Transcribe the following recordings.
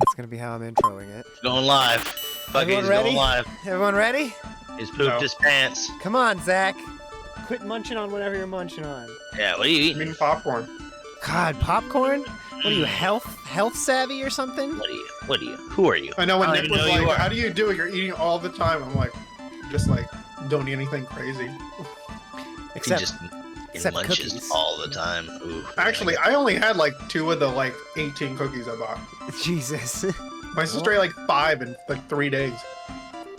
That's gonna be how I'm introing it. Going live. Fuck it, Everyone he's ready? going live. Everyone ready? He's pooped his pants. Come on, Zach. Quit munching on whatever you're munching on. Yeah, what are you I eating? mean popcorn. God, popcorn? What are you, health savvy or something? What are you? Who are you? I know when I Nick don't was even know who you like, are. "How do you do it? You're eating all the time." I'm like, just like, don't eat anything crazy. Except, he except munches cookies. all the time. Ooh, Actually, I only had like 2 of the like 18 cookies I bought. Jesus. My sister ate like 5 in like 3 days.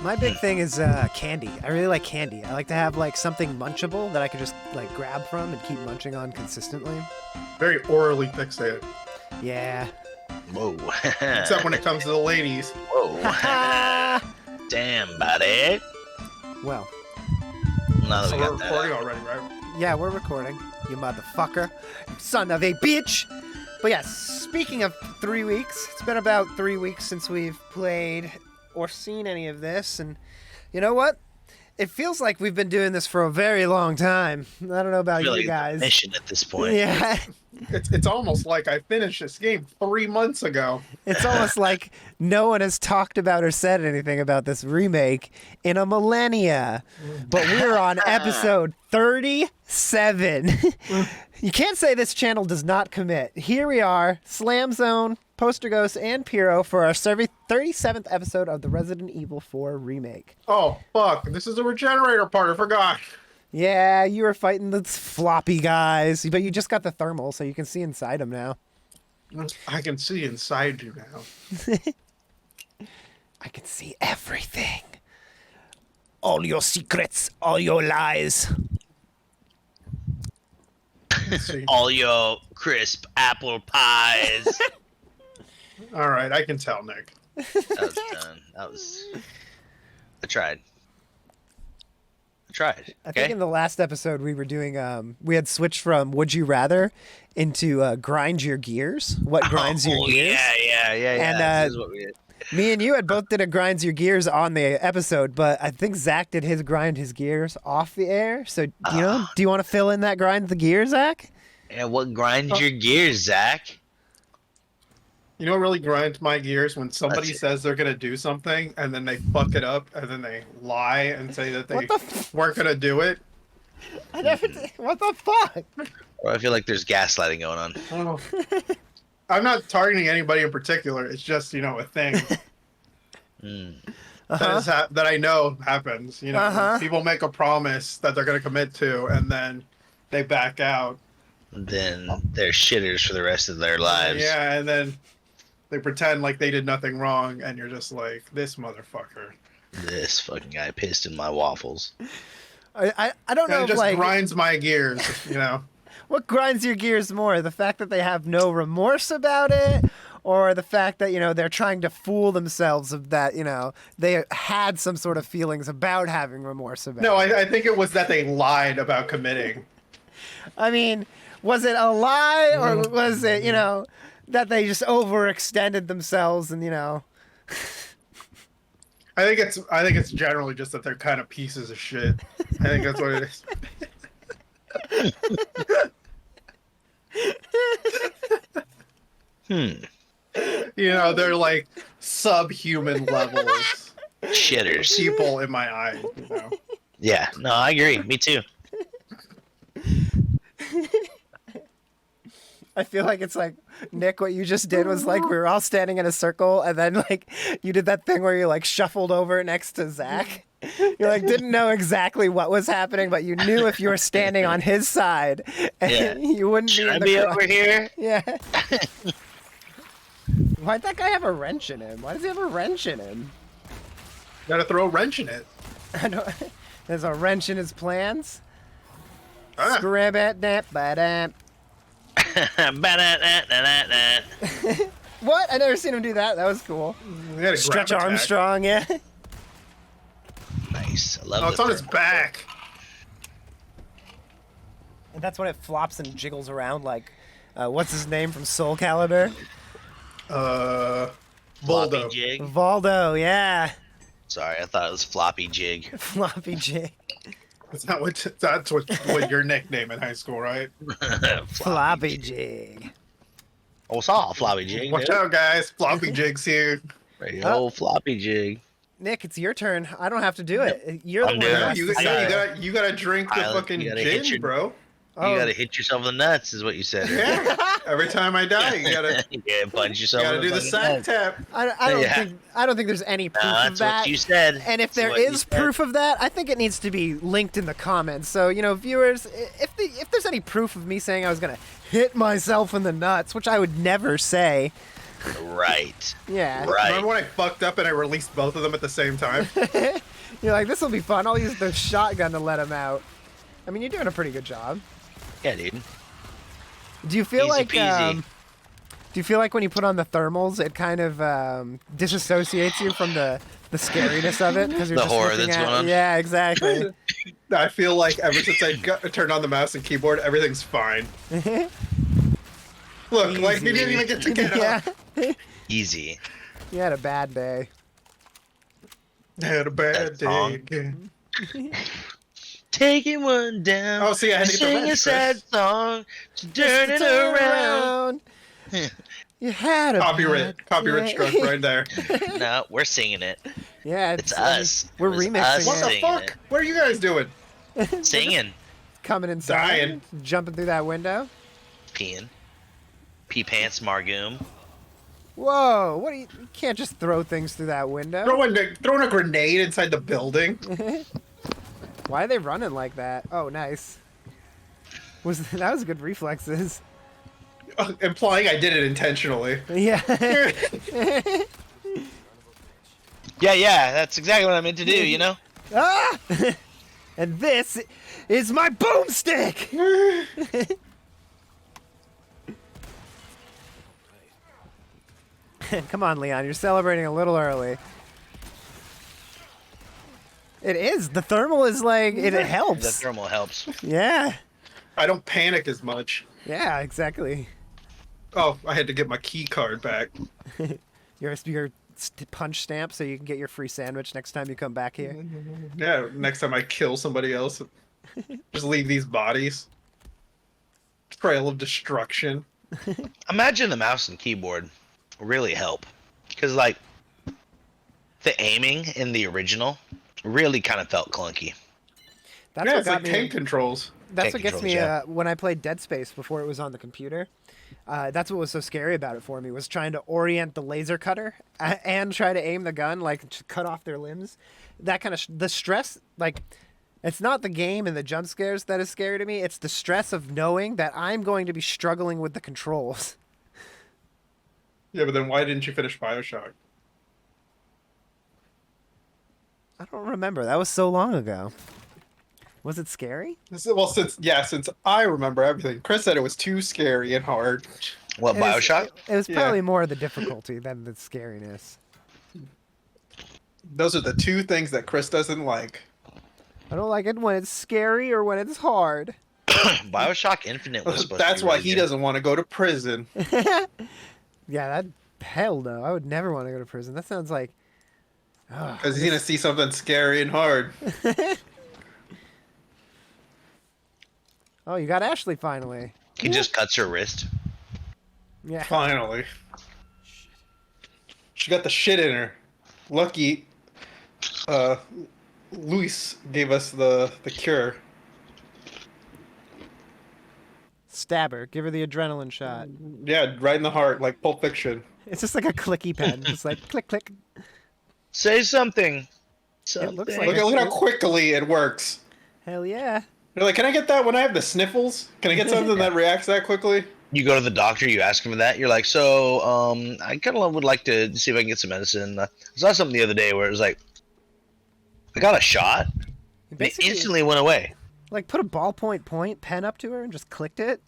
My big thing is candy. I really like candy. I like to have like something munchable that I could just like grab from and keep munching on consistently. Very orally fixated. Yeah. Whoa. Except when it comes to the ladies. Whoa. Damn, buddy. Well, Now that So we we're got that recording out. already, right? yeah, we're recording. You motherfucker. You son of a bitch. But yeah, speaking of 3 weeks, it's been about 3 weeks since we've played or seen any of this. And you know what? It feels like we've been doing this for a very long time. I don't know about Really you guys. mission at this point. Yeah. It's almost like I finished this game 3 months ago. It's almost like no one has talked about or said anything about this remake in a millennia. But we're on episode 37. You can't say this channel does not commit. Here we are, Slam Zone, Poster Ghost, and Piro for our 37th episode of the Resident Evil 4 remake. Oh, fuck. This is the regenerator part. I forgot. Yeah, you were fighting the floppy guys, but you just got the thermal, so you can see inside them now. I can see inside you now. I can see everything. All your secrets, all your lies. Let's see. All your crisp apple pies. All right, I can tell, Nick. That was done. That was. I tried. I think in the last episode we were doing, we had switched from Would You Rather into Grind Your Gears. What grinds your gears? Yeah. And, This is what we did. Me and you had both did a Grinds Your Gears on the episode, but I think Zach did his Grind His Gears off the air. So, do you want to fill in that Grind the Gear, Zach? Yeah, what grinds your gears, Zach? You know what really grinds my gears? When somebody That's it. says they're going to do something, and then they fuck it up, and then they lie and say that they What the weren't going to do it. I never did. What the fuck? Or I feel like there's gaslighting going on. Oh. I'm not targeting anybody in particular. It's just, a thing that I know happens. People make a promise that they're going to commit to, and then they back out. Then they're shitters for the rest of their lives. Yeah, and then they pretend like they did nothing wrong, and you're just like, this motherfucker. This fucking guy pissed in my waffles. I don't know And it if, just like, grinds my gears, what grinds your gears more? The fact that they have no remorse about it, or the fact that, they're trying to fool themselves of that, they had some sort of feelings about having remorse about No, it. I think it was that they lied about committing. I mean, was it a lie, or was it, that they just overextended themselves and, I think it's generally just that they're kind of pieces of shit. I think that's what it is. They're like subhuman levels Shitters. people in my eyes. Yeah, no, I agree. Me too. I feel like it's like, Nick, what you just did was like we were all standing in a circle, and then like you did that thing where you like shuffled over next to Zach. You like didn't know exactly what was happening, but you knew if you were standing on his side, Yeah. you wouldn't Should be I in the be cross. over here? Yeah. Why'd that guy have a wrench in him? Why does he have a wrench in him? Gotta throw a wrench in it. I don't. There's a wrench in his plans. Ah. Scrab it, that, ba-da. Ba-da-da-da-da-da. What? I never seen him do that. That was cool. You gotta Stretch grab attack. Armstrong, yeah. Nice. I love Oh, it's on his back. And that's when it flops and jiggles around like, what's his name from Soul Calibur? Boldo. Floppy jig. Valdo, yeah. Sorry, I thought it was floppy jig. Floppy jig. That's what your nickname in high school, right? Floppy jig. Oh, saw floppy jig. Watch out, guys. Floppy jigs here. Right, Huh? old floppy jig. Nick, it's your turn. I don't have to do it. You're the I'm one who doing it. has You, to got- say. you gotta drink the Pilot, fucking you gotta hit gin, your- bro. Oh. You gotta hit yourself in the nuts, is what you said. Yeah. Every time I die, you gotta punch you yourself. gotta in do the fucking sack nuts. tap. I don't think there's any proof Nah, of that's that. what you said. And if That's there what you is said. proof of that, I think it needs to be linked in the comments. So, viewers, if there's any proof of me saying I was going to hit myself in the nuts, which I would never say. Right. Yeah. Right. Remember when I fucked up and I released both of them at the same time? You're like, this will be fun. I'll use the shotgun to let him out. I mean, you're doing a pretty good job. Yeah, dude. Do you feel Easy like peasy. do you feel like when you put on the thermals, it kind of disassociates you from the scariness of it because you're The just horror looking that's at going on? Yeah, exactly. I feel like ever since I turned on the mouse and keyboard, everything's fine. Look, like you didn't even get to get yeah. up. Easy. You had a bad day. Had a bad That song. day. Taking one down. Oh, see, I had to get the Sing a wrench, sad Chris. song to Just turn to it turn around. You had a Copyright bad struck day. right there. No, we're singing it. Yeah, It's us. We're It was remixing us it. What the singing fuck? it. What are you guys doing? Singing. Coming inside, Dying. jumping through that window. Peeing. Pee pants margoom. Whoa! What? You can't just throw things through that window. Throwing a grenade inside the building. Why are they running like that? Oh, nice. That was good reflexes? Implying I did it intentionally. Yeah. Yeah, that's exactly what I meant to do, you know? Ah! And this is my boomstick. Come on, Leon. You're celebrating a little early. It is. The thermal is like it The helps. thermal helps. Yeah. I don't panic as much. Yeah. Exactly. Oh, I had to get my key card back. Your punch stamp so you can get your free sandwich next time you come back here. Yeah, next time I kill somebody else, just leave these bodies. Trail of destruction. Imagine the mouse and keyboard really help. Because, like, the aiming in the original really kind of felt clunky. That's Yeah, what it's got like me. tank controls. That's Tank what gets me controls, when I played Dead Space before it was on the computer. That's what was so scary about it for me, was trying to orient the laser cutter and try to aim the gun, like to cut off their limbs. That kind of the stress, like it's not the game and the jump scares that is scary to me. It's the stress of knowing that I'm going to be struggling with the controls. Yeah, but then why didn't you finish Bioshock? I don't remember. That was so long ago. Was it scary? Well, since I remember everything, Chris said it was too scary and hard. What, It was- Bioshock? It was Yeah. probably more the difficulty than the scariness. Those are the two things that Chris doesn't like. I don't like it when it's scary or when it's hard. Bioshock Infinite was supposed That's to be why really he good. doesn't want to go to prison. Yeah, that hell no. I would never want to go to prison. That sounds like Because he's gonna see something scary and hard. oh, you got Ashley finally. He just cuts her wrist. Yeah. Finally. She got the shit in her. Lucky Luis gave us the cure. Stab her. Give her the adrenaline shot. Yeah, right in the heart, like Pulp Fiction. It's just like a clicky pen. Just like click, click. Say something. It looks Something. like Look how quickly it works. Hell yeah. They're like, can I get that when I have the sniffles? Can I get something that reacts that quickly? You go to the doctor, you ask him for that. You're like, so, I kind of would like to see if I can get some medicine. I saw something the other day where it was like, I got a shot. And it Basically, instantly went away. like put a ballpoint pen up to her and just clicked it.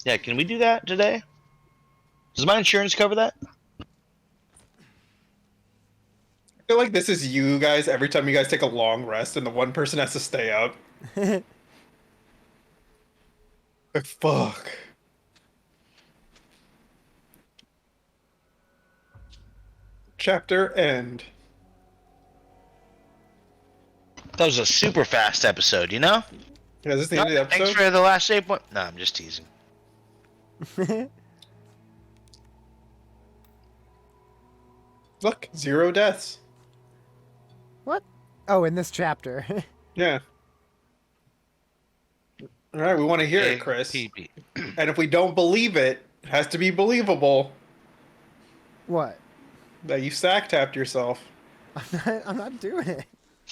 Yeah, can we do that today? Does my insurance cover that? I feel like this is you guys every time you guys take a long rest and the one person has to stay up. Like, fuck. Chapter end. That was a super fast episode, you know? Yeah, is this the end of the Thanks episode? for the last shape one. No, I'm just teasing. Look, 0 deaths. What? Oh, in this chapter. Yeah. All right, we want to hear it, Chris. pee. And if we don't believe it, it has to be believable What? that you sack tapped yourself. I'm not doing it.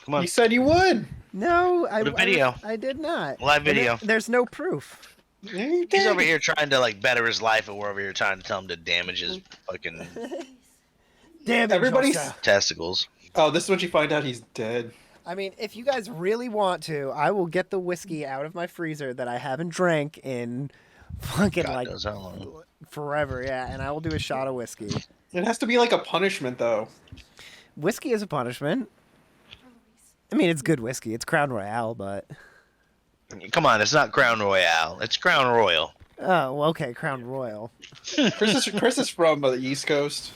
Come on. You said you would. No, Put a video. I did not. Live video. There's no proof. Yeah, you He's did. over here trying to like better his life, and we're over here trying to tell him to damage his fucking Damn it, Everybody's- Joseph. testicles. Oh, this is when you find out he's dead. I mean, if you guys really want to, I will get the whiskey out of my freezer that I haven't drank in fucking God like knows how long. forever, yeah, and I will do a shot of whiskey. It has to be like a punishment, though. Whiskey is a punishment. I mean, it's good whiskey. It's Crown Royale, but Come on, it's not Crown Royale. It's Crown Royal. oh, well, okay, Crown Royal. Chris is from the East Coast.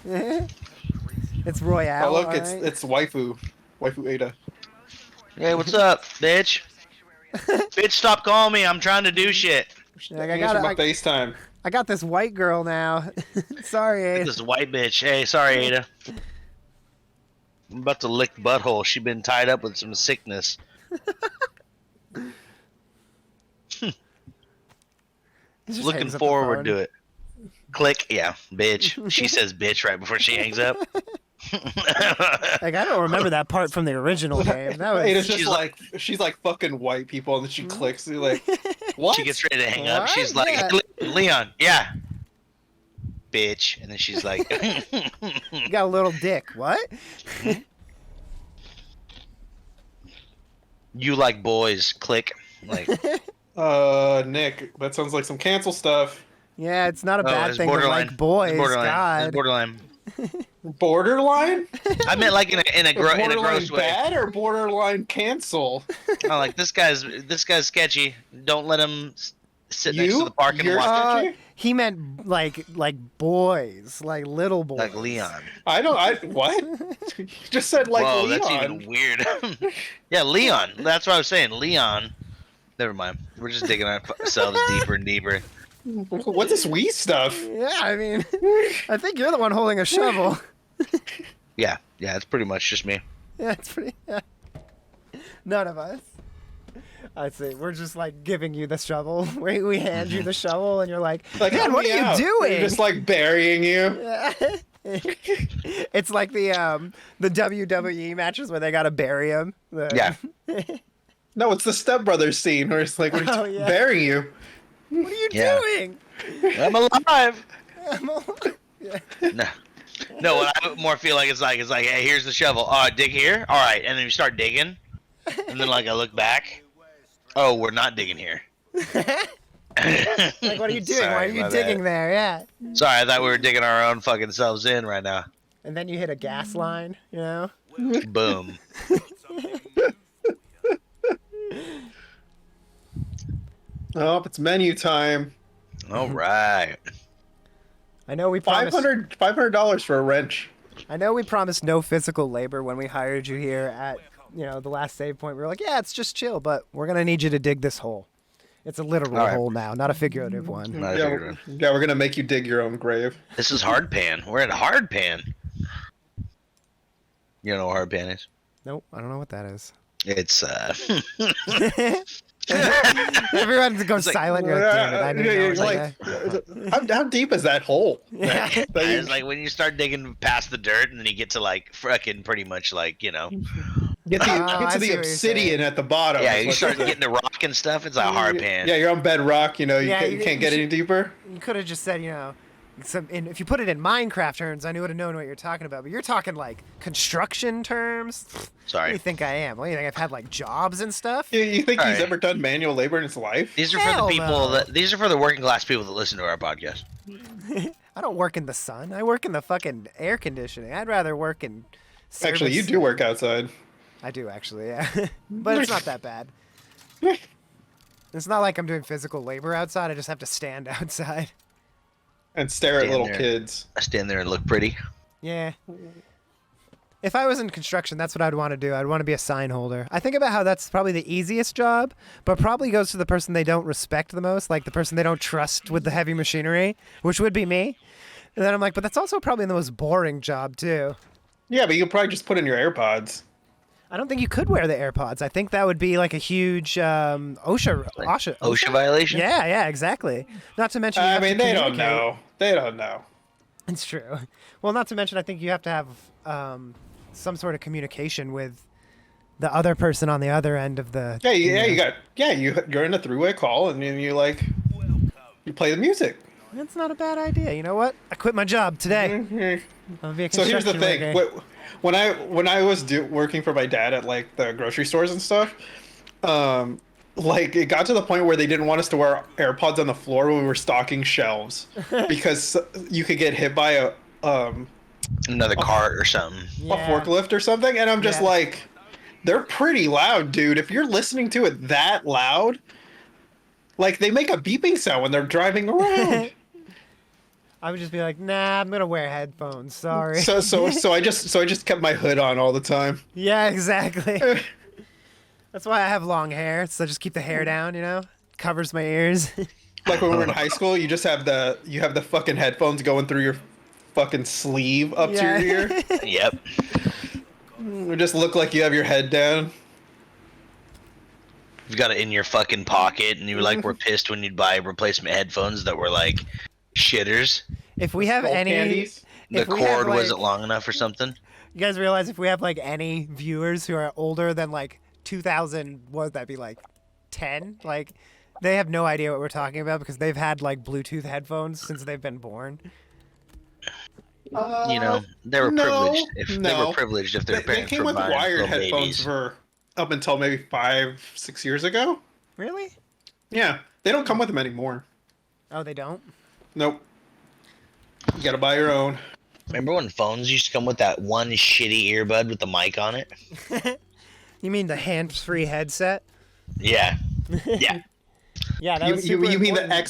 It's Royale. Oh, look, alright? it's waifu Ada. Hey, what's up, bitch? Bitch, stop calling me. I'm trying to do shit. Like, Answer my FaceTime. I got this white girl now. Sorry, Abe. This white bitch. Hey, sorry, Ada. I'm about to lick butthole. She been tied up with some sickness. Just Looking hangs up the forward phone. to it. Click. Yeah, bitch. She says bitch right before she hangs up. Like, I don't remember that part from the original game. That was Ada's just She's she's like fucking white people, and then she clicks. And you're like, what? She gets ready to hang up. What? She's like, Yeah. "Hey, Leon, yeah. Bitch. And then she's like, you got a little dick. What? you like boys. Click. Like, Nick, that sounds like some cancel stuff. Yeah, it's not a bad it's thing to borderline. like boys. It's borderline. God. It's borderline. Borderline? I meant like in a Borderline gross way. bad or borderline cancel? Oh, like this guy's sketchy. Don't let him sit next to You? the park and You're watch sketchy? He meant like boys, like little boys. like Leon. What? You just said like Whoa, Leon. that's even weird. Yeah, Leon. That's what I was saying. Leon. Never mind. We're just digging ourselves deeper and deeper. What's this wee stuff? Yeah, I mean, I think you're the one holding a shovel. Yeah, it's pretty much just me. Yeah, it's pretty. Yeah. None of us. I'd say we're just like giving you the shovel. We hand you the shovel, and you're like, Like, man, help what me are you out. doing? They're just like burying you. It's like the WWE matches where they gotta bury him. Yeah. No, it's the Step Brothers scene where it's like, Oh, yeah. burying you. What are you Yeah. doing? I'm alive. Yeah. No, what I more feel like it's like, hey, here's the shovel. Oh, dig here. All right, and then you start digging, and then like I look back. Oh, we're not digging here. Like, what are you doing? Why are Sorry, you my digging bad. there? Yeah. Sorry, I thought we were digging our own fucking selves in right now. And then you hit a gas line, you know? Boom. Oh, it's menu time. All right. I know we promised. $500 for a wrench. I know we promised no physical labor when we hired you here at, the last save point. We were like, yeah, it's just chill, but we're gonna need you to dig this hole. It's a literal All right. hole now, not a figurative one. Not a Yeah, figure. yeah, we're gonna make you dig your own grave. This is hard pan. We're at hard pan. You know what hard pan is? Nope, I don't know what that is. It's Everyone goes like- silent. You're like, damn it, I didn't know. How deep is that hole? Yeah. it's like when you start digging past the dirt and then you get to like fucking pretty much like, Get I to see what the you're obsidian saying. at the bottom. yeah, is you what start it is. getting the rock and stuff, it's a hard pan. Yeah, you're on bedrock. You Yeah, you can't get any deeper. You could have just said, if you put it in Minecraft terms, I would have known what you're talking about. But you're talking like construction terms. What do Sorry. you think I am? What do you think I've had like jobs and stuff? You think he's Alright. ever done manual labor in his life? These are for the Hell people no. these are for the working class people that listen to our podcast. I don't work in the sun. I work in the fucking air conditioning. I'd rather work in. Actually, you service- do work outside. I do actually, yeah. But it's not that bad. It's not like I'm doing physical labor outside. I just have to stand outside. And stare at Stand little there. kids. I stand there and look pretty. Yeah. If I was in construction, that's what I'd want to do. I'd want to be a sign holder. I think about how that's probably the easiest job, but probably goes to the person they don't respect the most, like the person they don't trust with the heavy machinery, which would be me. And then I'm like, but that's also probably the most boring job too. Yeah, but you could probably just put in your AirPods. I don't think you could wear the AirPods. I think that would be like a huge OSHA violation? Yeah, exactly. Not to mention, you I have mean, to they don't communicate. know. They don't know. It's true. Well, not to mention, I think you have to have some sort of communication with the other person on the other end of the. Yeah, you're in a three-way call, and then you play the music. That's not a bad idea. You know what? I quit my job today. I'll be a So here's the construction thing: worker. when I was working for my dad at like the grocery stores and stuff, like it got to the point where they didn't want us to wear AirPods on the floor when we were stocking shelves because you could get hit by Another cart or something. a forklift or something, and I'm just Yeah. like, they're pretty loud, dude. If you're listening to it that loud, like they make a beeping sound when they're driving around. I would just be like, nah, I'm gonna wear headphones. Sorry. So I just kept my hood on all the time. Yeah, exactly. That's why I have long hair. So I just keep the hair down. You know, covers my ears. Like when we were in high school, you just have the fucking headphones going through your fucking sleeve up to your ear. Yep. It just look like you have your head down. You've got it in your fucking pocket, and you were pissed when you'd buy replacement headphones that were like shitters. If we have Skull any, candies. The if we have, cord like- wasn't long enough or something. You guys realize if we have like any viewers who are older than like 2000, what would that be like 10? Like they have no idea what we're talking about because they've had like Bluetooth headphones since they've been born. You know, they were no, privileged. If they no. were privileged, if their They parents came were with buying wired little headphones babies. for up until maybe 5-6 years ago. Really? Yeah, they don't come with them anymore. Oh, they don't? Nope. You gotta buy your own. Remember when phones used to come with that one shitty earbud with the mic on it? You mean the hands-free headset? Yeah. Yeah. Yeah, that You, was you, super you mean the important.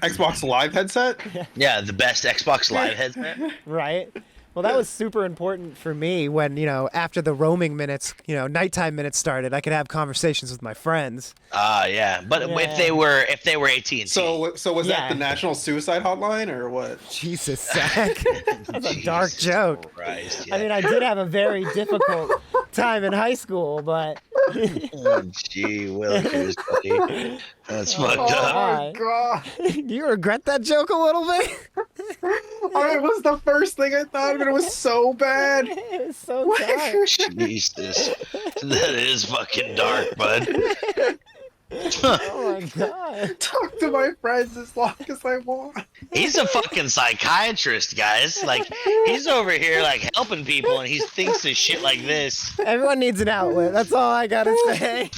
Xbox Live headset? Yeah, the best Xbox Live headset. Right? Well, that was super important for me when, you know, after the roaming minutes, you know, nighttime minutes started, I could have conversations with my friends. Yeah. But Yeah. if they were AT&T. So was Yeah. that the National Suicide Hotline or what? Jesus, Zach. That's a dark Jesus joke. Christ, I mean, I did have a very difficult time in high school, but oh, gee willikers, buddy. That's fucked up. my God. do you regret that joke a little bit? It was the first thing I thought, but it was so bad. It was so dark. Jesus. That is fucking dark, bud. Oh my god. Talk to my friends as long as I want. He's a fucking psychiatrist, guys. Like, he's over here, like, helping people, and he thinks of shit like this. Everyone needs an outlet. That's all I gotta say.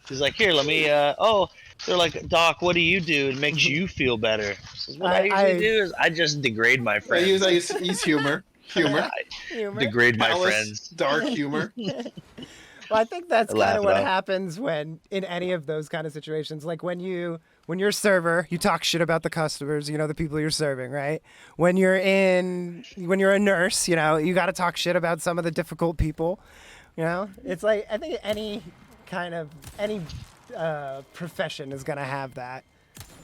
He's like, here, let me, they're like, Doc, what do you do? It makes you feel better. I says, what I usually do is I just degrade my I friends. use humor. Humor. Humor. Degrade my Callous, friends. dark humor. Well, I think that's Laugh kind of it what off. happens when in any of those kind of situations. Like when you're a server, you talk shit about the customers, you know, the people you're serving, right? When you're a nurse, you know, you got to talk shit about some of the difficult people. You know, it's like I think any profession is gonna have that.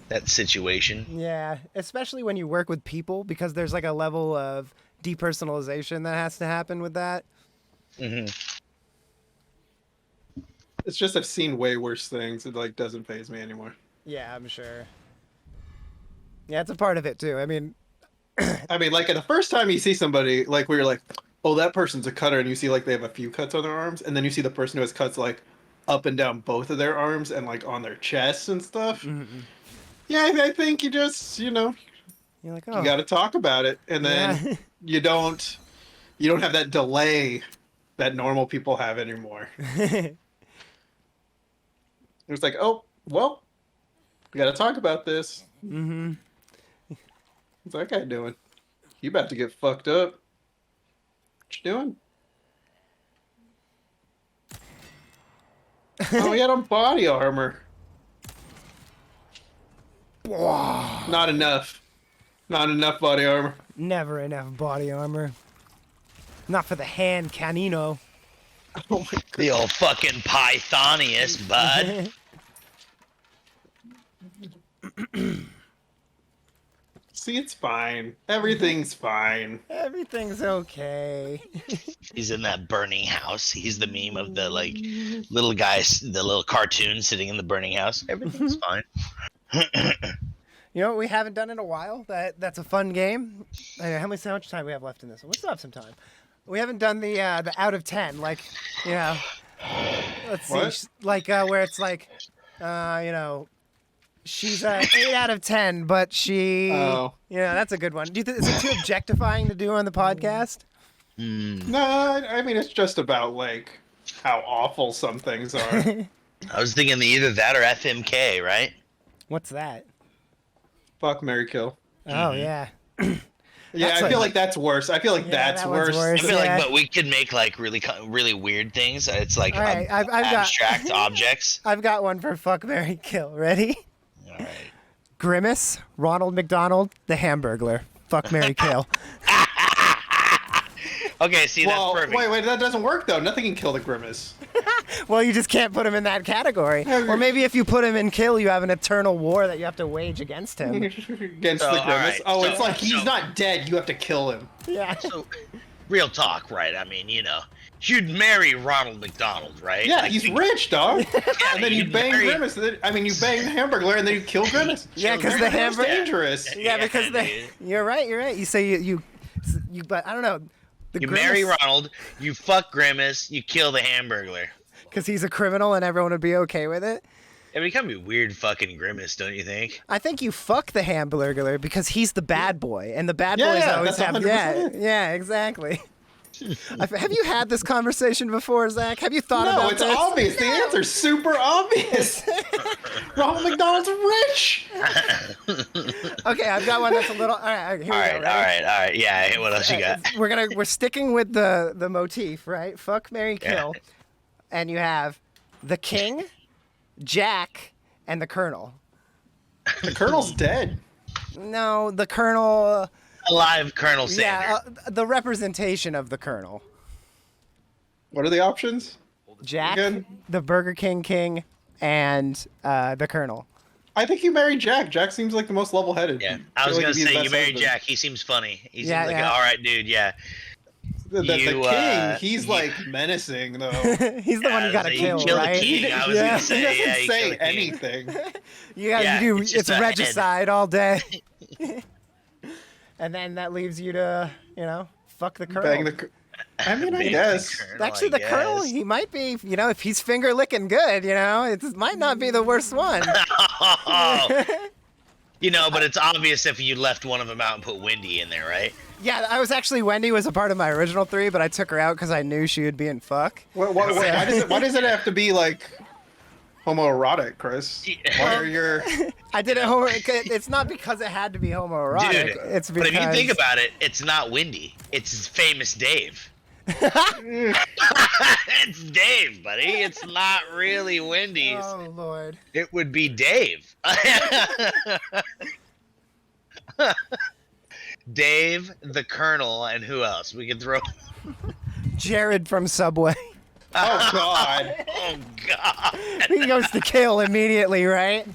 That situation. Yeah, especially when you work with people because there's like a level of depersonalization that has to happen with that. Hmm. It's just I've seen way worse things. It like doesn't faze me anymore. Yeah, I'm sure. Yeah, it's a part of it too. I mean, I mean, like the first time you see somebody, like where you're like, oh, that person's a cutter, and you see like they have a few cuts on their arms, and then you see the person who has cuts like up and down both of their arms and like on their chests and stuff. mm-mm. Yeah, I think you just, you know, You're like, you oh, got to talk about it, and then yeah. you don't have that delay that normal people have anymore. It's like, oh, well, we got to talk about this. Mm-hmm. What's that guy doing? You about to get fucked up. What you doing? Oh, he had on body armor. Not enough. Not enough body armor. Never enough body armor. Not for the hand canino. Oh my The old fucking Pythonius, bud. See, it's fine. Everything's fine. Everything's okay. He's in that burning house. He's the meme of the like little guy, the little cartoon sitting in the burning house. Everything's fine. You know what we haven't done in a while? That's a fun game. How much time we have left in this one? We still have some time. We haven't done the out of 10. Like, you know, let's see. What? Like where it's like, you know, she's 8 out of 10, but she. Oh. Yeah, that's a good one. Do you think is it too objectifying to do on the podcast? No, I mean, it's just about, like, how awful some things are. I was thinking either that or FMK, right? What's that? Fuck, marry, kill. Oh yeah. Yeah, That's I feel like- like that's worse. I feel like Yeah, that's that one's worse. I worse. feel Yeah. like, but we could make like really weird things. It's like All right, I've got- abstract objects. I've got one for fuck, marry, kill. Ready? All right. Grimace, Ronald McDonald, the Hamburglar. Fuck, marry, kill. Okay, see, Well, that's perfect. wait, that doesn't work, though. Nothing can kill the Grimace. Well, you just can't put him in that category. Or maybe if you put him in kill, you have an eternal war that you have to wage against him. Against So, the Grimace. all right, Oh, so- it's like he's so- not dead. You have to kill him. Yeah. So, real talk, right? I mean, you know, you'd marry Ronald McDonald, right? Yeah, Like, he's you- rich, dog. And then you you'd bang marry- Grimace. I mean, you bang the Hamburglar, and then you kill Grimace. Yeah, 'cause the Grimace is Hamburg- dangerous. Yeah, Yeah, because the, dude. you're right. You say you, but I don't know. The You Grimace, marry Ronald, you fuck Grimace, you kill the Hamburglar. because he's a criminal and everyone would be okay with it. It would kind of be weird fucking Grimace, don't you think? I think you fuck the Hamburglar because he's the bad boy, and the bad Yeah, boys yeah, always that's have. 100%. Yeah, exactly. Have you had this conversation before, Zach? Have you thought No, about it's this? obvious. The answer's super obvious. Ronald McDonald's rich. Okay, I've got one that's a little. All right, here we All go. right, Ready? all right. Yeah, what else you got? We're sticking with the motif, right? Fuck, marry, kill, and you have the king, Jack, and the colonel. The Colonel's dead. No, the colonel. Alive Colonel Sanders. Yeah, the representation of the colonel. What are the options? Jack, Again? the Burger King, and the colonel. I think you married Jack. Jack seems like the most level-headed. Yeah, feel I was like gonna he'd be the say you best married husband. Jack. He seems funny. He Yeah, seems like yeah. an all right dude. Yeah. The You, king, he's you- like menacing though. He's the one you gotta so kill, kill right? the king. I was Yeah. gonna He say, doesn't yeah, you say kill the king. anything. Yeah, Yeah, you do. it's just It's a regicide all day. And then that leaves you to, fuck the colonel. Bang the. I mean, I Bang the guess. colonel, Actually, I the colonel, guess. he might be, if he's finger licking good, it might not be the worst one. But it's obvious if you left one of them out and put Wendy in there, right? Yeah, Wendy was a part of my original 3, but I took her out because I knew she would be in fuck. Why does it have to be like homoerotic, Chris? Why are your I did it it's not because it had to be homoerotic. Dude, It's because... but if you think about it, it's not Wendy. It's famous Dave. It's Dave, buddy. It's not really Wendy's. Oh, Lord. It would be Dave. Dave, the Colonel, and who else? We could throw. Jared from Subway. Oh God. Oh God. He goes to kill immediately, right?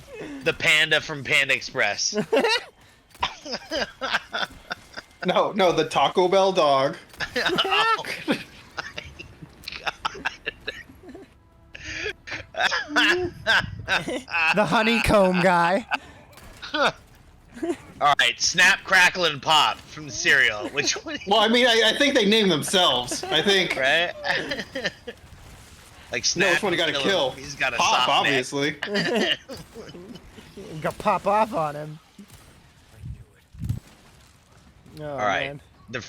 The panda from Panda Express. No, the Taco Bell dog. Oh my The honeycomb guy. All right, Snap, Crackle, and Pop from the cereal. Which one? Well, I mean, I think they name themselves. I think. Right? Like No, Snap. which one you gotta him. kill? He's got a Pop, soft obviously. You got pop off on him. Oh, All right. man.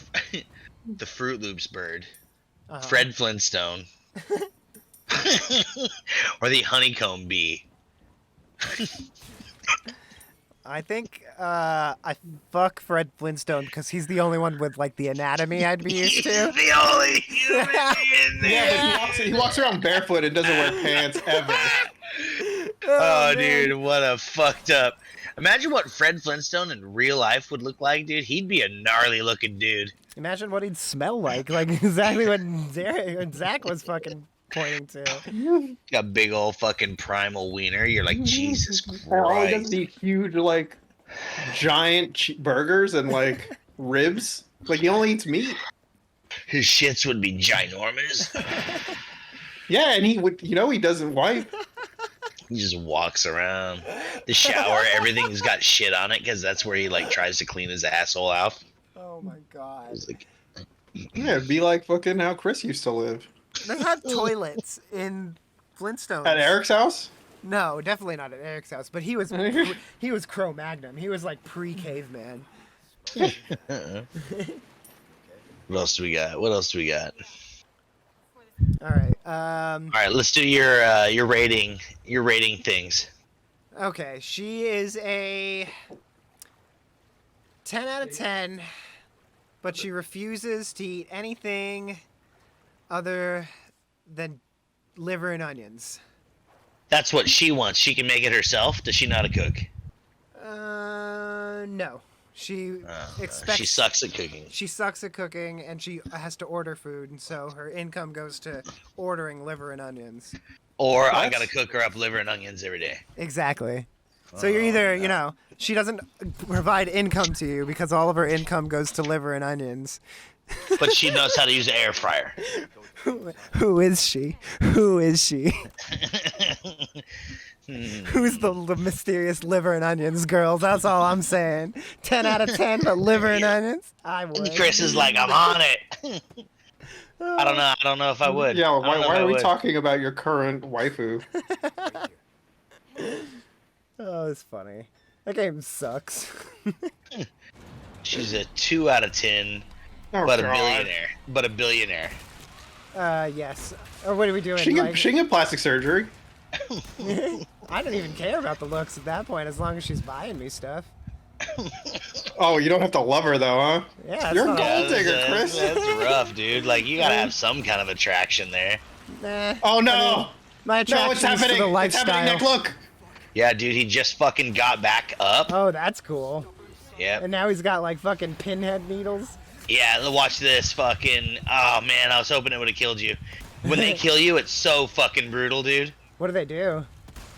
The Fruit Loops bird. Uh-huh. Fred Flintstone. Or the honeycomb bee. I think I fuck Fred Flintstone because he's the only one with like the anatomy I'd be used He's to. the only human in there. Yeah, but he walks around barefoot and doesn't wear pants ever. Oh, man. dude, what a fucked up. Imagine what Fred Flintstone in real life would look like, dude. He'd be a gnarly looking dude. Imagine what he'd smell like exactly what Zach was fucking pointing to. Got a big old fucking primal wiener. You're like, Jesus All he does Christ. is eat huge, like, giant burgers and like ribs. Like he only eats meat. His shits would be ginormous. Yeah, and he would, he doesn't wipe. He just walks around the shower. Everything's got shit on it because that's where he like tries to clean his asshole out. Oh my god. He's like, Yeah, it'd be like fucking how Chris used to live. They have toilets in Flintstones. At Eric's house? No, definitely not at Eric's house. But he was Cro-Magnon. He was like pre-caveman. what else do we got? What else do we got? All right. All right, let's do your rating things. Okay, she is a 10 out of 10, but she refuses to eat anything other than liver and onions. That's what she wants. She can make it herself. Does she know how to cook? No. She expects. She sucks at cooking. She sucks at cooking, and she has to order food, and so her income goes to ordering liver and onions. Or I gotta cook her up liver and onions every day. Exactly. So you're either, she doesn't provide income to you because all of her income goes to liver and onions. But she knows how to use an air fryer. Who is she? Who is she? Who's the mysterious liver and onions girls? That's all I'm saying. 10 out of 10 for liver and onions? I would. Chris is like, I'm on it. I don't know if I would. Yeah, why are we talking about your current waifu? Oh, it's funny. That game sucks. She's a 2 out of 10, but a billionaire. Yes. Or what are we doing? She can get plastic surgery. I don't even care about the looks at that point, as long as she's buying me stuff. Oh, you don't have to love her though, huh? Yeah, you're a gold digger, Chris. That's rough, dude. Like you gotta have some kind of attraction there. Nah. Oh no! I mean, my attraction it's happening. to the It's lifestyle. happening, Nick. Look. Yeah, dude, he just fucking got back up. Oh, that's cool. Yep. And now he's got like fucking pinhead needles. Yeah, watch this fucking. Oh man, I was hoping it would have killed you. When they kill you, it's so fucking brutal, dude. What do they do?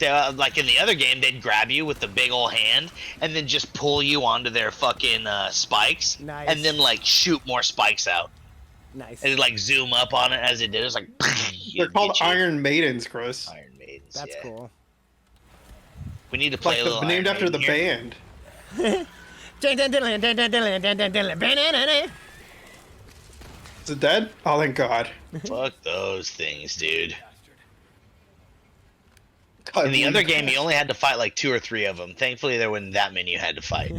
Like in the other game, they'd grab you with the big old hand and then just pull you onto their fucking spikes. Nice. And then like shoot more spikes out. Nice. And like zoom up on it as it did. It's like They're called Iron Maidens, Chris. Iron Maidens. That's yeah. cool. We need to play a little named Iron after the Maiden here. band. Is it dead? Oh, thank God. Fuck those things, dude. God, In the other game, you only had to fight like 2 or 3 of them. Thankfully, there weren't that many you had to fight.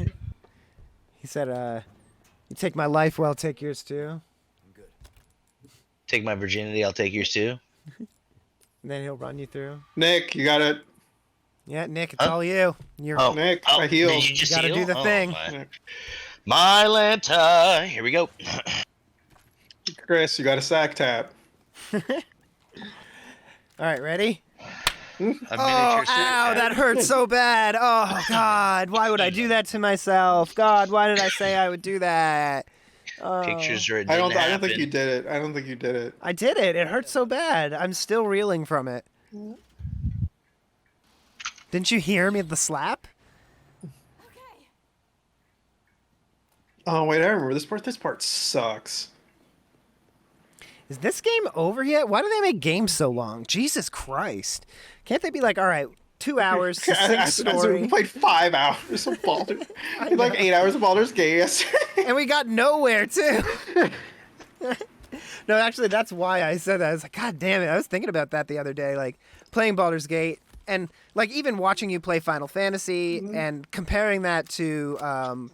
He said, you take my life, well, I'll take yours too. Take my virginity, I'll take yours too. And then he'll run you through. Nick, you got it. Yeah, Nick, it's all you. You're Nick, I healed. Did you just gotta heal? do the thing. My Lanta. Here we go. Chris, you got a sack tap. all right, ready? A miniature Ow, sack. that hurts so bad. Oh, God, why would I do that to myself? God, why did I say I would do that? Oh. Pictures or it I didn't don't happen. think you did it. I don't think you did it. I did it. It hurts so bad. I'm still reeling from it. Didn't you hear me at the slap? Oh wait, I remember this part. This part sucks. Is this game over yet? Why do they make games so long? Jesus Christ. Can't they be like, all right, 2 hours, succinct story. We played 5 hours of Baldur's. Like 8 hours of Baldur's Gate yesterday. And we got nowhere, too. No, actually, that's why I said that. I was like, God damn it. I was thinking about that the other day, like playing Baldur's Gate and like even watching you play Final Fantasy and comparing that to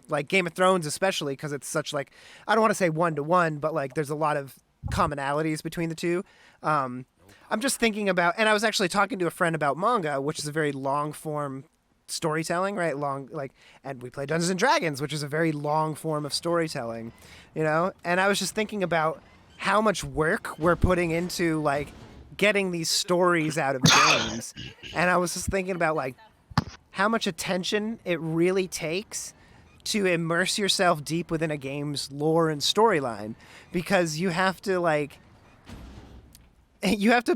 like Game of Thrones, especially because it's such like, I don't want to say 1-to-1, but like there's a lot of commonalities between the two. I'm just thinking about, and I was actually talking to a friend about manga, which is a very long form storytelling, right? And we play Dungeons and Dragons, which is a very long form of storytelling, And I was just thinking about how much work we're putting into like getting these stories out of games, and I was just thinking about like how much attention it really takes to immerse yourself deep within a game's lore and storyline, because you have to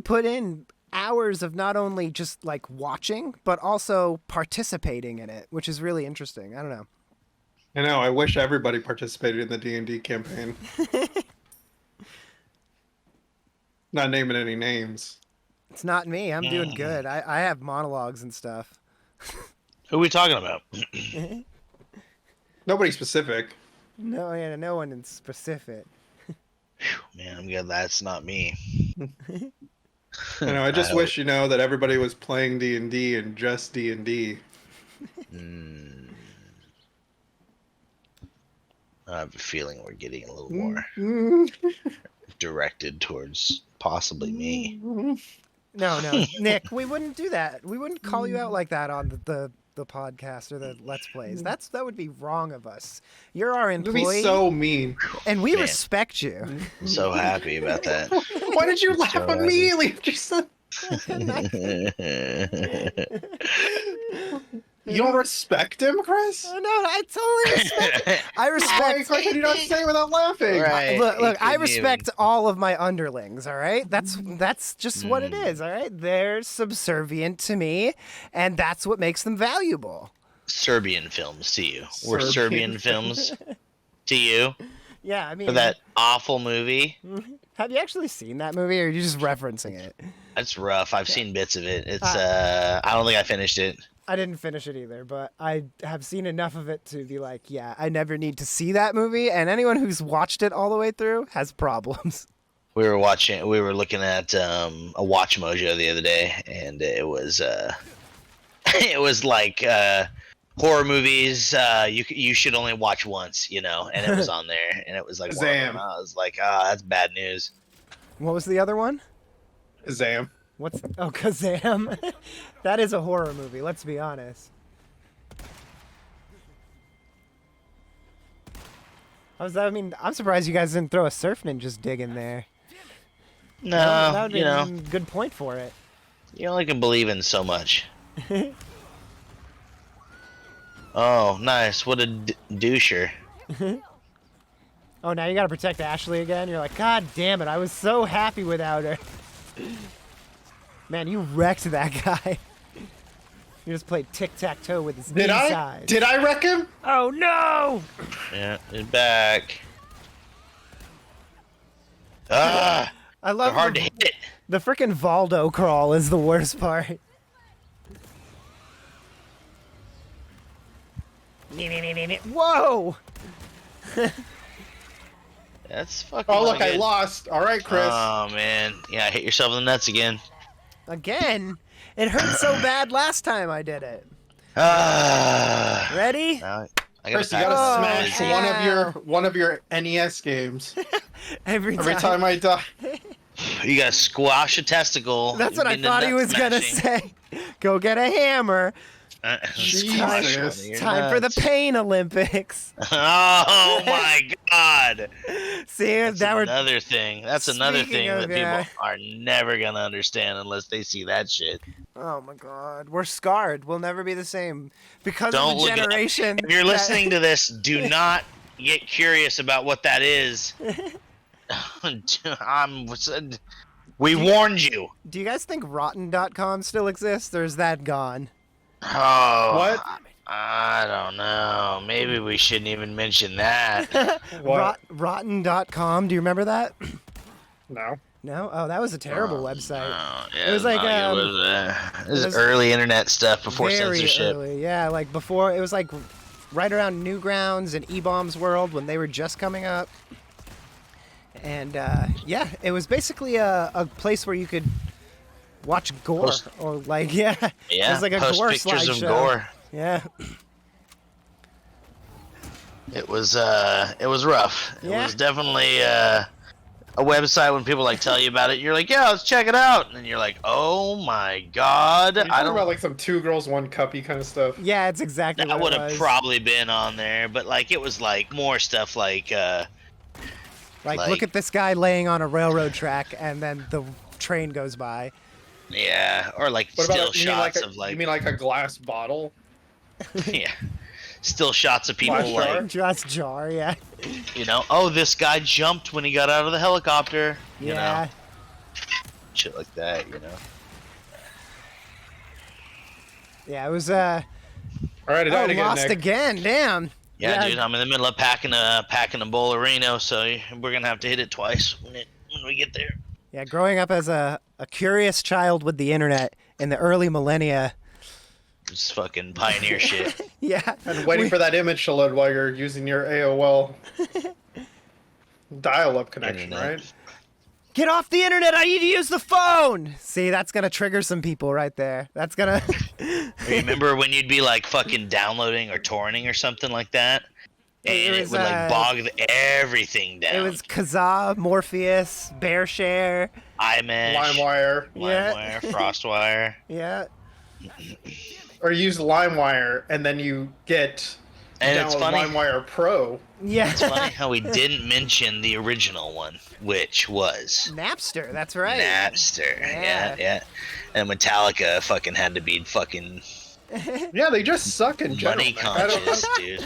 put in hours of not only just like watching, but also participating in it, which is really interesting. I don't know. I know. I wish everybody participated in the D&D campaign. Not naming any names. It's not me. I'm doing good. I have monologues and stuff. Who are we talking about? Nobody specific. No, yeah, no one in specific. Man, I'm glad that's not me. I know. I just wish that everybody was playing D&D and just D&D. I have a feeling we're getting a little more directed towards possibly me. No, Nick, we wouldn't do that. We wouldn't call you out like that on the podcast or the Let's Plays. That would be wrong of us. You're our It'd employee, be so mean. and we Man. respect you. I'm so happy about that. Why did you laugh So happy. immediately? You don't respect him, Chris? No, I totally respect it. I Why respect. could you not say it without laughing? Right. Look, I couldn't respect all of my underlings, all right? That's just what it is, all right? They're subservient to me, and that's what makes them valuable. Serbian films to you. We're Serbian Serbian films to you Yeah, I mean, for that awful movie. have you actually seen that movie, or are you just referencing it? That's rough. I've seen bits of it. It's I don't think I finished it. I didn't finish it either, but I have seen enough of it to be like, yeah, I never need to see that movie, and anyone who's watched it all the way through has problems. We were looking at a Watch Mojo the other day, and it was it was like horror movies you should only watch once, and it was on there, and it was like, Zam. I was like, that's bad news. What was the other one? Zam. Kazam? That is a horror movie, let's be honest. I'm surprised you guys didn't throw a Surf Ninjas dig in there. No, That would be a good point for it. you only can believe in so much. Oh, nice! What a doucher. Oh, now you gotta protect Ashley again? You're like, God damn it, I was so happy without her. Man, you wrecked that guy. You just played tic-tac-toe with his Did inside. Did I wreck him? Oh, no! Yeah, it's back. Ah, I they're love hard to hit. the frickin' Valdo crawl is the worst part. Whoa! That's fucking. Oh, look, good. I lost. All right, Chris. Oh man, yeah, hit yourself in the nuts again. Again? It hurt so bad last time I did it. Ah. Ready? Now I Chris, you pack gotta this smash energy. one of your NES games. Every Every time I die. You gotta squash a testicle. That's what I into thought he nut was gonna smashing. say. Go get a hammer. Squash Jesus. one of your Time for the nuts. Pain Olympics. Oh my god. See, That's that were another thing. That's another Speaking thing of, that yeah. people are never gonna understand unless they see that shit. oh my god, we're scarred. We'll never be the same because Don't of the look it up. generation. If you're listening to this, do not get curious about what that is. We warned you. Do you guys think Rotten.com still exists, or is that gone? Oh, What? I don't know. Maybe we shouldn't even mention that. What? Rotten.com. Do you remember that? No. No. Oh, that was a terrible website. Oh, yeah, It was like, it was was early internet stuff before Very censorship. early, yeah. Like before, it was like right around Newgrounds and E-Bombs World when they were just coming up. And yeah, it was basically a place where you could watch gore or like Yeah, it was like a post gore pictures of slideshow. gore. Yeah, It was rough. It Yeah. was definitely a website when people like tell you about it. You're like, yeah, let's check it out, and then you're like, oh my god, You're I talking don't. about like some 2 girls, 1 cuppy kind of stuff. yeah, it's exactly That what would it have was. probably been on there, but like it was like more stuff like like, like- look at this guy laying on a railroad track, and then the train goes by. yeah, or like What still about you mean like shots a, of like you mean like a glass bottle? yeah, still shots of people Glass jar? like Just jar, yeah, oh, this guy jumped when he got out of the helicopter, yeah. shit like that, Yeah, it was. All right, I died again, lost Nick. again. Damn. Yeah, dude, I'm in the middle of packing a bowl of Reno, so we're gonna have to hit it twice when we get there. Yeah, growing up as a curious child with the internet in the early millennia. It's fucking pioneer shit. Yeah. And waiting for that image to load while you're using your AOL dial-up connection, Internet. right? Get off the internet! I need to use the phone! See, that's gonna trigger some people right there. That's gonna... Remember when you'd be like fucking downloading or torrenting or something like that? And it was, would like bog everything down. It was Kazaa, Morpheus, BearShare. iMesh, LimeWire. Yeah. FrostWire. Yeah. Or use LimeWire, and then you get And it's download funny. LimeWire Pro. Yeah. It's funny how we didn't mention the original one, which was Napster, that's right. Napster. Yeah. Yeah. And Metallica fucking had to be fucking Yeah, they just suck in general. money man. I don't- conscious, dude.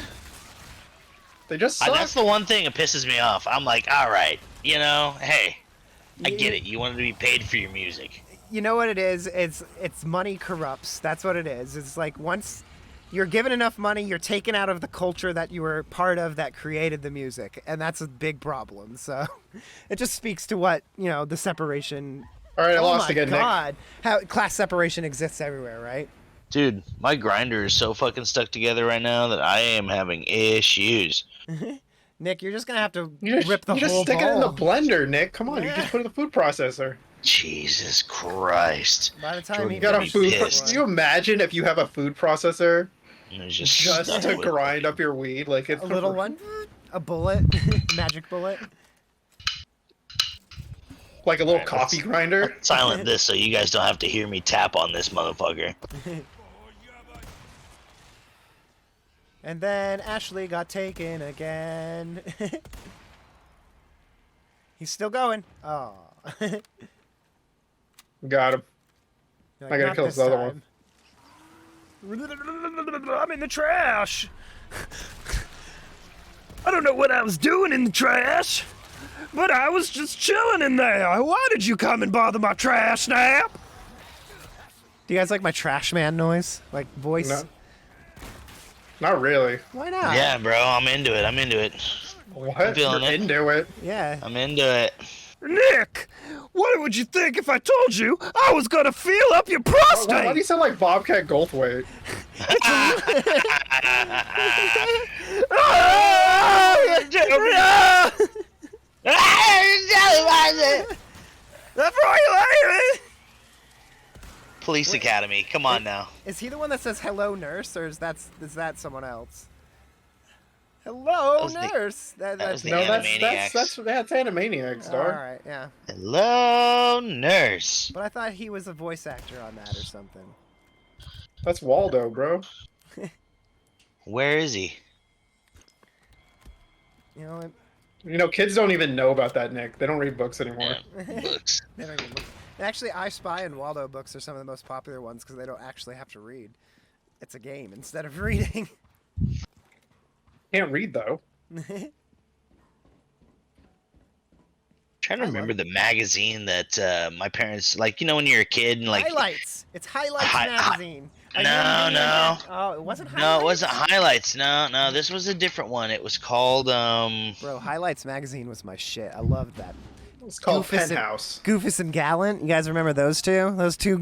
They just suck. That's the one thing that pisses me off. I'm like, all right, hey, I You- get it. You wanted to be paid for your music. You know what it is? It's money corrupts. That's what it is. It's like once you're given enough money, you're taken out of the culture that you were part of that created the music, and that's a big problem. So it just speaks to what, the separation. All right, I Oh lost my again, Nick. God. How class separation exists everywhere, right? Dude, my grinder is so fucking stuck together right now that I am having issues. Nick, you're just gonna have to You just, rip the you just whole stick it in the bowl. blender, Nick. Come on, you Yeah. just put it in the food processor. Jesus Christ. By the time Jordan he You got a Be food. pissed. Can you imagine if you have a food processor It's just stuck to with- grind up your weed? Like it's a little one, a bullet, magic bullet. like a little Alright, coffee grinder. Silent this so you guys don't have to hear me tap on this motherfucker. And then Ashley got taken again. He's still going. Oh. Got him. You're I gotta "Not kill this this other time." I'm in the trash. I don't know what I was doing in the trash, but I was just chilling in there. Why did you come and bother my trash now? Do you guys like my trash man noise? Like voice? No. Not really. Why not? Yeah, bro, I'm into it. What? feeling You're it. into it. Yeah. I'm into it. Nick, what would you think if I told you I was gonna feel up your Why do you sound like Bobcat Goldthwait? That's right, Police Academy, come on now. Is he the one that says hello, nurse, or is that someone else? Hello, was the- nurse. that was the No, that's Animaniacs. that's Animaniacs, All dog. right, yeah. Hello, nurse. But I thought he was a voice actor on that or something. That's Waldo, bro. Where is he? You know, Kids don't even know about that, Nick. They don't read books anymore. Yeah, books. they don't even look. Actually, I Spy and Waldo books are some of the most popular ones because they don't actually have to read. It's a game instead of reading. Can't read though. Trying to remember the magazine that my parents like. When you're a kid and like. Highlights. It's Highlights magazine. Are you No, reading no. it? Oh, it wasn't Highlights? No, it wasn't Highlights. No, this was a different one. It was called Bro, Highlights magazine was my shit. I loved that. It's called Goofus and- Penthouse. Goofus and Gallant. You guys remember those two? Those two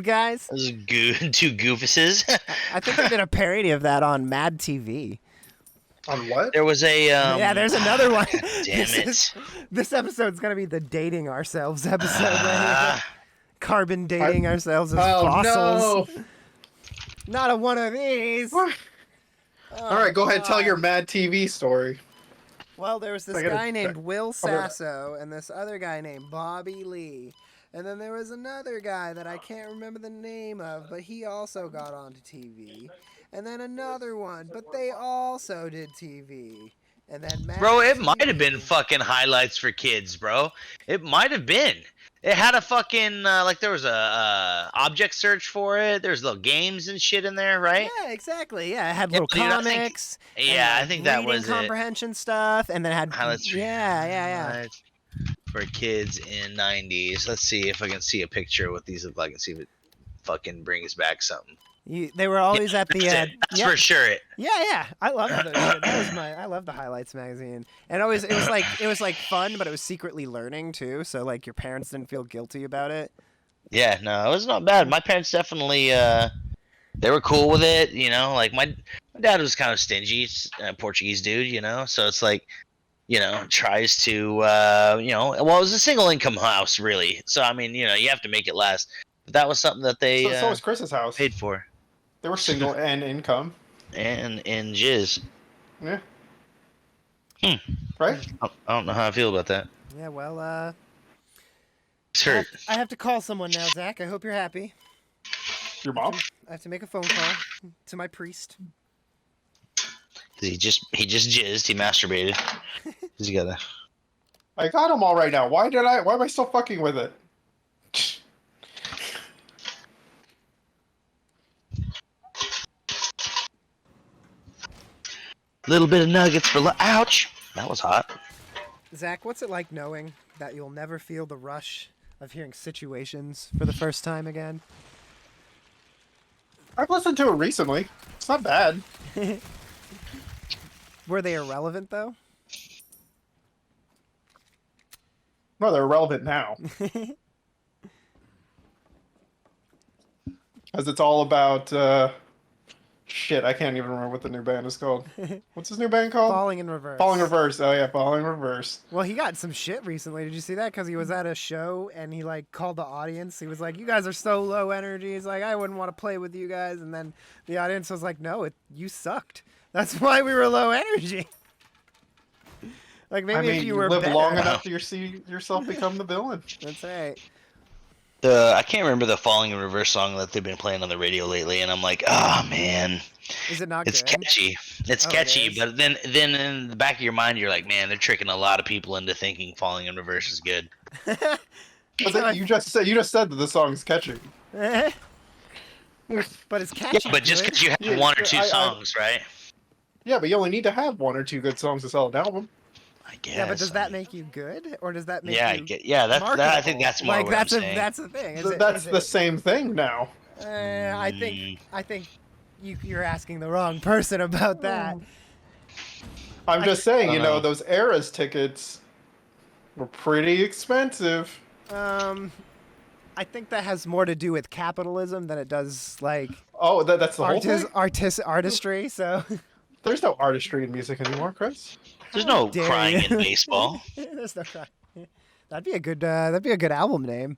guys? Those two goofuses. I think they did a parody of that on Mad TV. On what? There was a Yeah, there's another one. Damn This episode's gonna be the dating ourselves episode. Right Ah. here. Carbon dating ourselves as Oh fossils. no! Not a one of these. All right, go ahead. Tell your Mad TV story. Well, there was this I gotta guy named check. Will gonna- Sasso and this other guy named Bobby Lee. And then there was another guy that I can't remember the name of, but he also got onto TV. And then another one, but they also did TV. And then Mad Bro, it TV. might have been fucking Highlights for kids, bro. It might have been. It had a fucking there was a object search for it. There's little games and shit in there, right? Yeah, exactly. Yeah, it had Yeah, little dude, I think- comics. and, Yeah, like, I think that reading was it. comprehension stuff, and then it had Highlights for yeah. Highlights for kids in '90s. Let's see if I can see a picture of what these look like and see if it fucking brings back something. They were always at the That's for sure. Yeah. I love those shit. I love the Highlights magazine. And it was like fun, but it was secretly learning too, so like your parents didn't feel guilty about it. Yeah, no, it was not bad. My parents definitely they were cool with it, you know. Like my dad was kind of stingy, Portuguese dude, you know. So it's like, you know, tries to well, it was a single income house really. So I mean, you know, you have to make it last. But that was something that they So was Chris's house. paid for. They were single and income. And jizz. Yeah. Right? I don't know how I feel about that. Yeah, well, It's hurt. I have to call someone now, Zach. I hope you're happy. Your mom? I have to make a phone call to my priest. He just jizzed. He masturbated. He's got a. I got them all right now. Why am I still fucking with it? Little bit of nuggets for ouch. That was hot. Zach, what's it like knowing that you'll never feel the rush of hearing Situations for the first time again? I've listened to it recently. It's not bad. Were they irrelevant though? No, they're relevant now. Because it's all about shit. I can't even remember what the new band is called. What's his new band called? Falling in Reverse. Falling Reverse. Oh yeah, Falling Reverse. Well, he got some shit recently. Did you see that? Because he was at a show and he like called the audience. He was like, "You guys are so low energy." He's like, "I wouldn't want to play with you guys." And then the audience was like, "No, you sucked. That's why we were low energy." Like maybe if you were live better. long enough to see yourself become the villain. That's right. I can't remember the Falling in Reverse song that they've been playing on the radio lately, and I'm like, oh man, Is it not it's good? catchy. It's Oh, it catchy, is? but then in the back of your mind, you're like, man, they're tricking a lot of people into thinking Falling in Reverse is good. You just said that the song's catchy. But it's catchy. Yeah, but just good. because you have Yeah, one or two I- songs, right? Yeah, but you only need to have one or two good songs to sell an album. I guess. Yeah, but does that make you good, or does that make Yeah, you? I think that's more like what that's I'm saying. that's the thing. That's the same thing now. I think you're asking the wrong person about that. I'm just saying, I don't know. those Eras tickets were pretty expensive. I think that has more to do with capitalism than it does like Oh, that's the whole thing? artistry. So There's no artistry in music anymore, Chris. There's no dare crying you. in baseball. there's no cry. That'd be a good album name.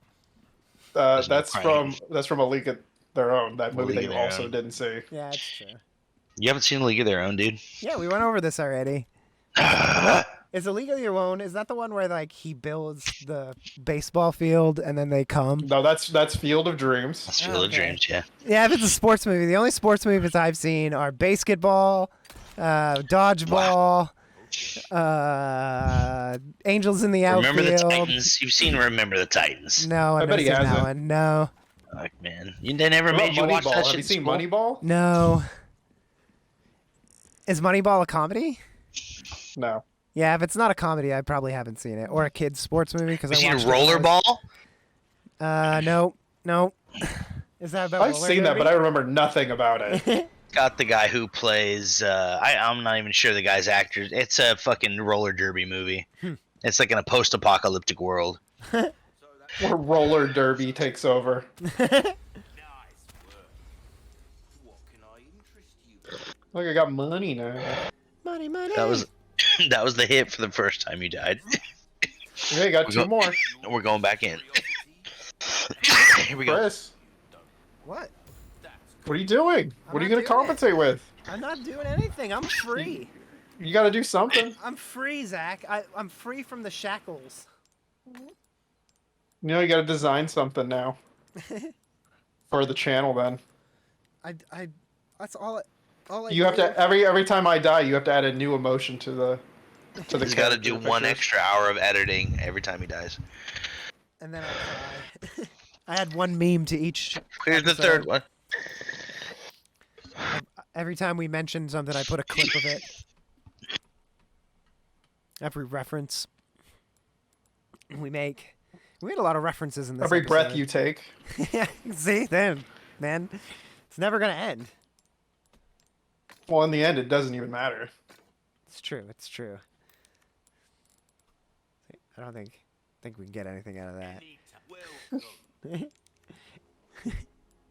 There's no That's crying. from A League of Their Own, that movie League that of you Their also Own. didn't see. Yeah, that's true. You haven't seen League of Their Own, dude. Yeah, we went over this already. Is A League of Your Own? Is that the one where like he builds the baseball field and then they come? No, that's Field of Dreams. That's Field of Okay. Dreams, yeah. Yeah, if it's a sports movie, the only sports movies I've seen are basketball, dodgeball, Angels in the Outfield. Remember the Titans? You've seen Remember the Titans. No, I I've bet never he seen that hasn't. one. No, Fuck, man. They never What made you about watch that Moneyball? shit. Have you in seen school? Moneyball? no. Is Moneyball a comedy? No. Yeah, if it's not a comedy, I probably haven't seen it. Or a kid's sports movie because You I seen watched it when I was- Rollerball? No. Is that about? I've roller seen that, derby? but I remember nothing about it. Got the guy who plays. I'm not even sure the guy's actor. It's a fucking roller derby movie. It's like in a post-apocalyptic world. Where roller derby takes over. Look, I got money now. Money. That was the hit for the first time you died. Okay, got two more. We're going back in. Here we go. Chris, What? what are you doing? What are you not going to doing it. compensate with? I'm not doing anything. I'm free. You got to do something. I'm free, Zach. I'm free from the shackles. You got to design something now. For the channel, then. I that's all I You have do. to, every time I die, you have to add a new emotion to the He's got to do character one pictures. extra hour of editing every time he dies. And then I cry. I had one meme to each. Here's the episode. third one. Every time we mention something, I put a clip of it. Every reference we make. We made a lot of references in this Every breath episode. you take. Yeah, see? Then man. It's never gonna end. Well, in the end, it doesn't even matter. It's true. It's true. I don't think we can get anything out of that.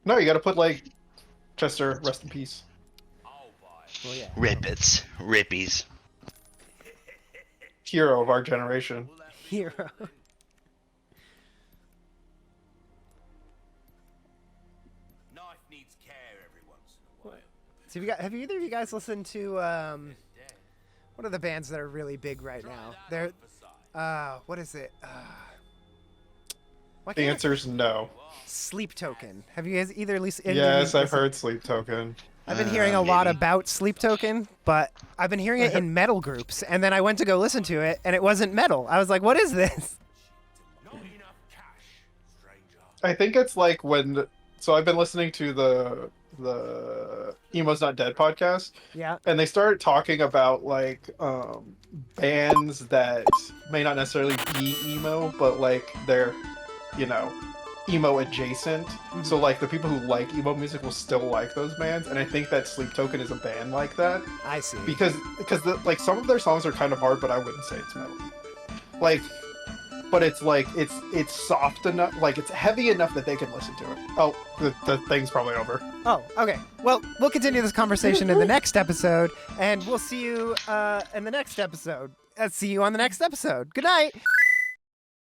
No, you got to put like Chester, rest in peace. Well, yeah. Rippets. Rippies. Hero of our generation. Hero. So have either of you guys listened to what are the bands that are really big right now? They're what is it? Why The can't I- answer's no. Sleep Token. Have you guys either listened? Yes, I've heard Sleep Token. I've been hearing a lot maybe. about Sleep Token, but I've been hearing it in metal groups, and then I went to go listen to it, and it wasn't metal. I was like, "What is this?" I think it's like when. So I've been listening to the Emo's Not Dead podcast, Yeah. and they started talking about like bands that may not necessarily be emo, but like they're, you know, emo adjacent. So like the people who like emo music will still like those bands, and I think that Sleep Token is a band like that I see. because like some of their songs are kind of hard, but I wouldn't say it's metal. Like, but it's like it's soft enough, like it's heavy enough that they can listen to it. Oh, the thing's probably over. Oh, okay. Well, we'll continue this conversation in the next episode, and we'll see you in the next episode. See you on the next episode. Good night.